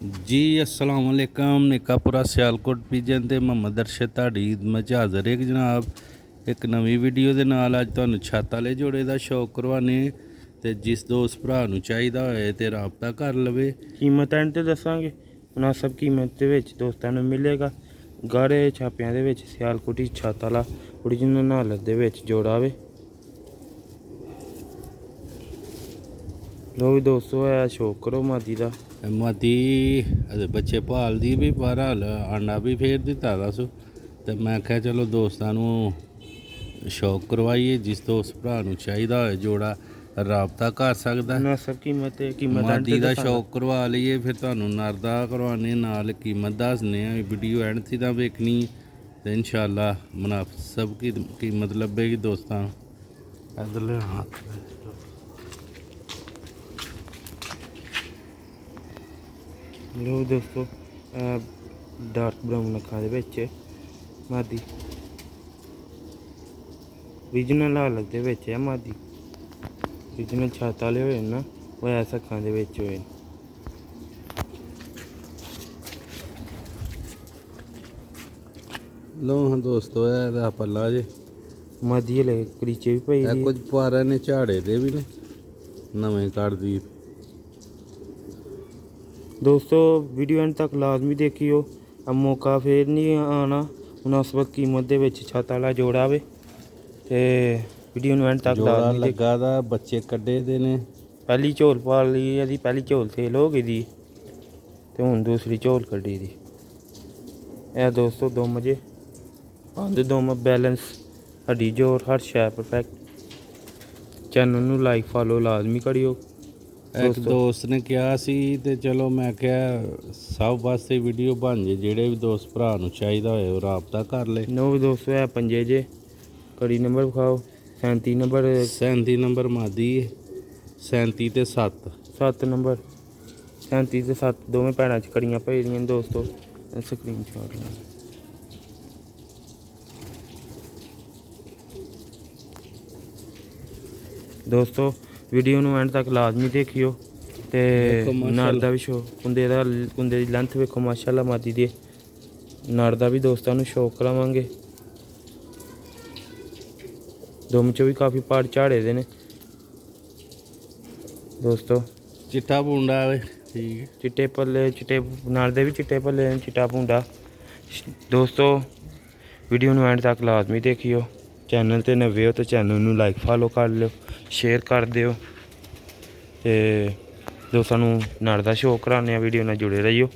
जी अस्सलाम वालेकुम। निकापुरा सियालकोट पीजन ते मोहम्मद अरशद ਤੁਹਾਡੀ ईद ਚ ਹਾਜ਼ਰ ਹੈ ਜਨਾਬ ਇੱਕ ਨਵੀਂ ਵੀਡੀਓ ਦੇ ਨਾਲ। ਅੱਜ ਤੁਹਾਨੂੰ ਛੱਤ ਵਾਲੇ ਜੋੜੇ ਦਾ ਸ਼ੌਕ ਕਰਵਾਨੇ ਤੇ ਜਿਸ ਦੋਸਤ ਭਰਾ ਨੂੰ ਚਾਹੀਦਾ ਹੋਏ ਤੇ ਰਾਬਤਾ ਕਰ ਲਵੇ। ਕੀਮਤ ਐਂਡ ਤੇ ਦੱਸਾਂਗੇ। ਮੁਨਾਸਬ ਕੀਮਤ ਦੇ ਵਿੱਚ ਦੋਸਤਾਂ ਨੂੰ ਮਿਲੇਗਾ। ਗਾੜੇ ਛਾਪਿਆਂ ਦੇ ਵਿੱਚ ਸਿਆਲਕੋਟੀ ਛੱਤ ਵਾਲਾ ਓਰੀਜਨਲ ਹਾਲਤ ਦੇ ਵਿੱਚ ਜੋੜਾ ਵੇ। ਲੋ ਵੀ ਦੋਸਤੋ ਹੈ ਸ਼ੌਕ ਕਰੋ ਮਾਦੀ ਦਾ। ਮਾਦੀ ਇਹਦੇ ਬੱਚੇ ਭਾਲਦੀ ਵੀ ਪਰ ਹਾਲ ਆਂਡਾ ਵੀ ਫੇਰ ਦਿੱਤਾ ਦਾ ਸੋ ਤੇ ਮੈਂ ਕਿਹਾ ਚਲੋ ਦੋਸਤਾਂ ਨੂੰ ਸ਼ੌਕ ਕਰਵਾਈਏ। ਜਿਸ ਦੋਸਤ ਭਰਾ ਨੂੰ ਚਾਹੀਦਾ ਹੋਏ ਜੋੜਾ ਰਾਬਤਾ ਕਰ ਸਕਦਾ। ਮੁਨਾਸਬ ਕੀਮਤ ਮਾਦੀ ਦਾ ਸ਼ੌਕ ਕਰਵਾ ਲਈਏ ਫਿਰ ਤੁਹਾਨੂੰ ਨਰ ਦਾ ਕਰਵਾਉਣੇ ਨਾਲ ਕੀਮਤ ਦੱਸਦੇ ਆ। ਵੀਡੀਓ ਐਂਡ ਤੀ ਤਾਂ ਵੇਖਣੀ ਤੇ ਇਨਸ਼ਾਅੱਲਾ ਮੁਨਾਸਬ ਕੀ ਕੀਮਤ ਲੱਭੇਗੀ ਦੋਸਤਾਂ ਨੂੰ। ਇੱਧਰਲੇ ਹੱਥ ਲੋ ਦੋਸਤੋ ਡਾਰਕ ਬਰਾਊਨ ਅੱਖਾਂ ਦੇ ਵਿੱਚ ਮਾਦੀ ਰੀਜਨਲ ਹਾਲਤ ਦੇ ਵਿੱਚ ਹੈ। ਮਾਦੀ ਰੀਜਨਲ ਛੱਤ ਵਾਲੇ ਹੋਏ ਨਾ ਉਹ ਐਸ ਅੱਖਾਂ ਦੇ ਵਿੱਚ ਹੋਏ। ਲੋ ਹਾਂ ਦੋਸਤੋ ਇਹਦਾ ਪੱਲਾ ਜੇ ਮਾਦੀ ਹਲੇ ਕਰੀਚੇ ਵੀ ਪਈ ਇਹ ਕੁਝ ਪਾਰਾਂ ਨੇ ਝਾੜੇ ਦੇ ਵੀ ਨੇ ਨਵੇਂ ਕੱਢਦੀ। ਦੋਸਤੋ ਵੀਡੀਓ ਐਂਡ ਤੱਕ ਲਾਜ਼ਮੀ ਦੇਖਿਓ। अब मौका फिर नहीं आना। मुनासिब कीमत ਦੇ ਵਿੱਚ ਛੱਤ ਵਾਲਾ ਜੋੜਾ ਵੇ ਤੇ ਵੀਡੀਓ ਨੂੰ ਐਂਡ ਤੱਕ ਲਾਜ਼ਮੀ ਲੱਗਾ ਦਾ ਬੱਚੇ ਕੱਢੇ ਦੇ ਨੇ। ਪਹਿਲੀ ਝੋਲ ਪਾ ਲਈ ਇਹਦੀ, ਪਹਿਲੀ ਝੋਲ ਸੇਲ ਹੋ ਗਈ ਦੀ ਤੇ ਹੁਣ ਦੂਸਰੀ ਝੋਲ ਕੱਢੀ ਦੀ। ਇਹ ਦੋਸਤੋ ਦੁਮ ਜੇ ਪੰਜ ਦੁਮ ਬੈਲੈਂਸ ਹੱਡੀ ਜੋਰ ਹਰ ਸ਼ੈ ਪਰਫੈਕਟ। ਚੈਨਲ ਨੂੰ ਲਾਈਕ ਫਾਲੋ ਲਾਜ਼ਮੀ ਕਰਿਓ। ਇੱਕ ਦੋਸਤ ਨੇ ਕਿਹਾ ਸੀ ਤੇ ਚਲੋ ਮੈਂ ਕਿਹਾ ਸਭ ਵਾਸਤੇ ਵੀਡੀਓ ਬਣ ਜੇ। ਜਿਹੜੇ ਵੀ ਦੋਸਤ ਭਰਾ ਨੂੰ ਚਾਹੀਦਾ ਹੋਏ ਉਹ ਰਾਬਤਾ ਕਰ ਲੈ। ਨੋ ਵੀ ਦੋਸਤੋ ਹੈ ਪੰਜੇ ਜੇ ਕੜੀ ਨੰਬਰ ਵਿਖਾਓ। 37 ਨੰਬਰ 37 ਨੰਬਰ ਮਾਦੀ 37 ਤੇ 7 ਨੰਬਰ 37 ਤੇ 7 ਦੋਵੇਂ ਭੈਣਾਂ 'ਚ ਕੜੀਆਂ ਪਈ ਦੀਆਂ ਦੋਸਤੋ। ਸਕਰੀਨ ਸ਼ਾਟ ਲਾ ਦੋਸਤੋ। ਵੀਡੀਓ ਨੂੰ ਐਂਡ ਤੱਕ ਲਾਜ਼ਮੀ ਦੇਖਿਓ ਤੇ ਨਰ ਦਾ ਵੀ ਸ਼ੌਕ ਕੁੰਦੇ ਦੀ ਲੈਂਥ ਵੇਖੋ ਮਾਸ਼ਾਅੱਲਾ। ਮਾਦੀ ਦੇ ਨਰ ਦਾ ਵੀ ਦੋਸਤਾਂ ਨੂੰ ਸ਼ੌਕ ਕਰਾਵਾਂਗੇ। ਦੁਮ 'ਚ ਵੀ ਕਾਫੀ ਪਾੜ ਝਾੜੇ ਦੇ ਨੇ ਦੋਸਤੋ। ਚਿੱਟਾ ਪੁੰਡਾ ਵੇ ਠੀਕ ਚਿੱਟੇ ਪੱਲੇ ਚਿੱਟੇ ਨਰ ਦੇ ਵੀ ਚਿੱਟੇ ਪੱਲੇ ਨੇ ਚਿੱਟਾ ਪੁੰਡਾ ਦੋਸਤੋ। ਵੀਡੀਓ ਨੂੰ ਐਂਡ ਤੱਕ ਲਾਜ਼ਮੀ ਦੇਖਿਓ। ਚੈਨਲ 'ਤੇ ਨਵੇਂ ਹੋ ਤਾਂ ਚੈਨਲ ਨੂੰ ਲਾਈਕ ਫਾਲੋ ਕਰ ਲਿਓ, ਸ਼ੇਅਰ ਕਰ ਦਿਓ ਤੇ ਦੋਸਤਾਂ ਨੂੰ ਨਰ ਦਾ ਸ਼ੌਕ ਕਰਾਉਂਦੇ ਆ। ਵੀਡੀਓ ਨਾਲ ਜੁੜੇ ਰਹੀਓ।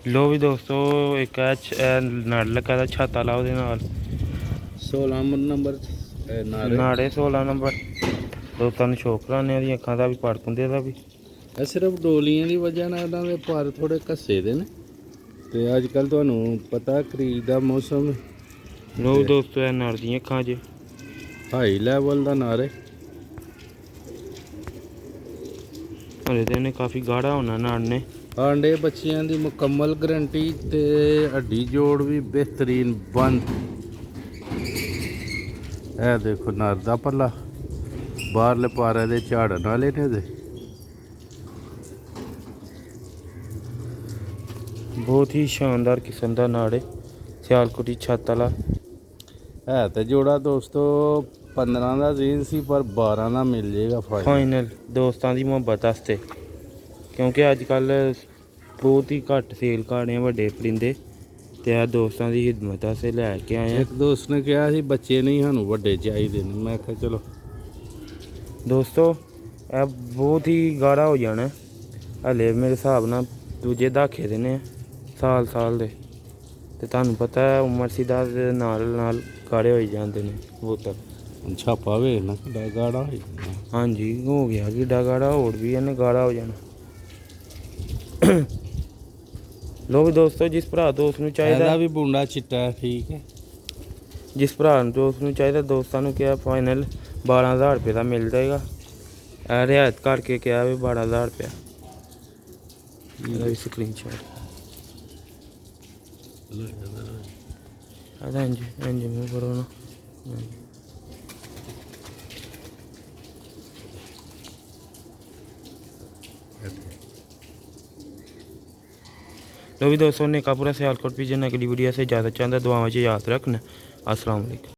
ਲੋ ਵੀ ਦੋਸਤੋ ਇੱਕ ਨਰ ਲੱਗਾ ਦਾ ਛੱਤ ਵਾਲਾ ਉਹਦੇ ਨਾਲ 16 ਨੰਬਰ ਨਾੜੇ 16 ਨੰਬਰ ਦੋਸਤਾਂ ਨੂੰ ਸ਼ੌਕ ਕਰਾਉਂਦੇ ਆ। ਦੀਆਂ ਅੱਖਾਂ ਦਾ ਵੀ ਪੜ ਪੁੰਦੇ ਦਾ ਵੀ। ਇਹ ਸਿਰਫ ਡੋਲੀਆਂ ਦੀ ਵਜ੍ਹਾ ਨਾਲ ਇਹਨਾਂ ਦੇ ਪਰ ਥੋੜੇ ਘੱਸੇ ਦੇ ਨੇ ਤੇ ਅੱਜ ਕੱਲ੍ਹ ਤੁਹਾਨੂੰ ਪਤਾ ਖਰੀਦ ਦਾ ਮੌਸਮ। ਲੋ ਦੋਸਤੋ ਇਹ ਨਰ ਦੀਆਂ ਅੱਖਾਂ 'ਚ ਹਾਈ ਲੈਵਲ ਦਾ ਨਰ ਹੈ। ਹਲੇ ਤਾਂ ਇਹਨੇ ਕਾਫੀ ਗਾੜਾ ਹੋਣਾ ਨਰ ਨੇ। ਆਂਡੇ ਬੱਚਿਆਂ ਦੀ ਮੁਕੰਮਲ ਗਰੰਟੀ ਤੇ ਹੱਡੀ ਜੋੜ ਵੀ ਬਿਹਤਰੀਨ ਬੰਦ। ਇਹ ਦੇਖੋ ਨਰ ਦਾ ਪੱਲਾ ਬਾਹਰਲੇ ਪਾਰੇ ਦੇ ਝਾੜਨ ਵਾਲੇ ਨੇ ਦੇ ਬਹੁਤ ਹੀ ਸ਼ਾਨਦਾਰ ਕਿਸਮ ਦਾ ਨਾੜ ਹੈ ਸਿਆਲਕੋਟੀ ਛੱਤ ਵਾਲਾ ਹੈ। ਤੇ ਜੋੜਾ ਦੋਸਤੋ 15 ਦਾ ਰੇਂਜ ਸੀ ਪਰ 12 ਦਾ ਮਿਲ ਜਾਏਗਾ ਫਾਈਨਲ ਦੋਸਤਾਂ ਦੀ ਮੁਹੱਬਤ ਵਾਸਤੇ। ਕਿਉਂਕਿ ਅੱਜ ਕੱਲ੍ਹ ਬਹੁਤ ਹੀ ਘੱਟ ਸੇਲ ਕਾਰਡ ਵੱਡੇ ਪਰਿੰਦੇ ਤੇ ਆ ਦੋਸਤਾਂ ਦੀ ਖਿਦਮਤ ਵਾਸਤੇ ਲੈ ਕੇ ਆਏ ਆ। ਇੱਕ ਦੋਸਤ ਨੇ ਕਿਹਾ ਸੀ ਬੱਚੇ ਨਹੀਂ ਸਾਨੂੰ ਵੱਡੇ ਚਾਹੀਦੇ ਨੇ। ਮੈਂ ਕਿਹਾ ਚਲੋ ਦੋਸਤੋ ਇਹ ਬਹੁਤ ਹੀ ਗਾੜਾ ਹੋ ਜਾਣਾ। ਹਲੇ ਮੇਰੇ ਹਿਸਾਬ ਨਾਲ ਦੂਜੇ ਦਾਖੇ ਦੇ ਨੇ ਸਾਲ ਦੇ ਤੇ ਤੁਹਾਨੂੰ ਪਤਾ ਹੈ ਉਮਰ ਸਿੱਧਾ ਦੇ ਨਾਲ ਗਾੜੇ ਹੋਈ ਜਾਂਦੇ ਨੇ ਕਬੂਤਰ। ਛਾਪਾ ਵੇਖ ਨਾ ਕਿੱਡਾ ਗਾੜਾ ਹੋ ਜਾਣਾ। ਹਾਂਜੀ ਹੋ ਗਿਆ ਕਿੱਡਾ ਗਾੜਾ, ਹੋਰ ਵੀ ਇਹਨੇ ਗਾੜਾ ਹੋ ਜਾਣਾ। ਲੋ ਵੀ ਦੋਸਤੋ ਜਿਸ ਭਰਾ ਦੋਸਤ ਨੂੰ ਚਾਹੀਦਾ ਵੀ ਬੁੰਡਾ ਚਿੱਟਾ ਠੀਕ ਹੈ। ਜਿਸ ਭਰਾ ਨੂੰ ਦੋਸਤ ਨੂੰ ਚਾਹੀਦਾ ਦੋਸਤਾਂ ਨੂੰ ਕਿਹਾ ਫਾਈਨਲ 12,000 ਰੁਪਏ ਦਾ ਮਿਲ ਜਾਏਗਾ। ਇਹ ਰਿਆਇਤ ਕਰਕੇ ਕਿਹਾ ਵੀ 12,000 ਰੁਪਇਆ। ਇਹਦਾ ਵੀ ਸਕਰੀਨ ਸ਼ਾਟ ਇੰਜ ਮੂੰਹ ਕਰੋ ਨਾ। तो भी दोस्तों ने पूरा सियालकोट पिजन अगली वीडियो से इजाज़त चाहता, दुआओं में याद रखना। अस्सलाम वालेकुम।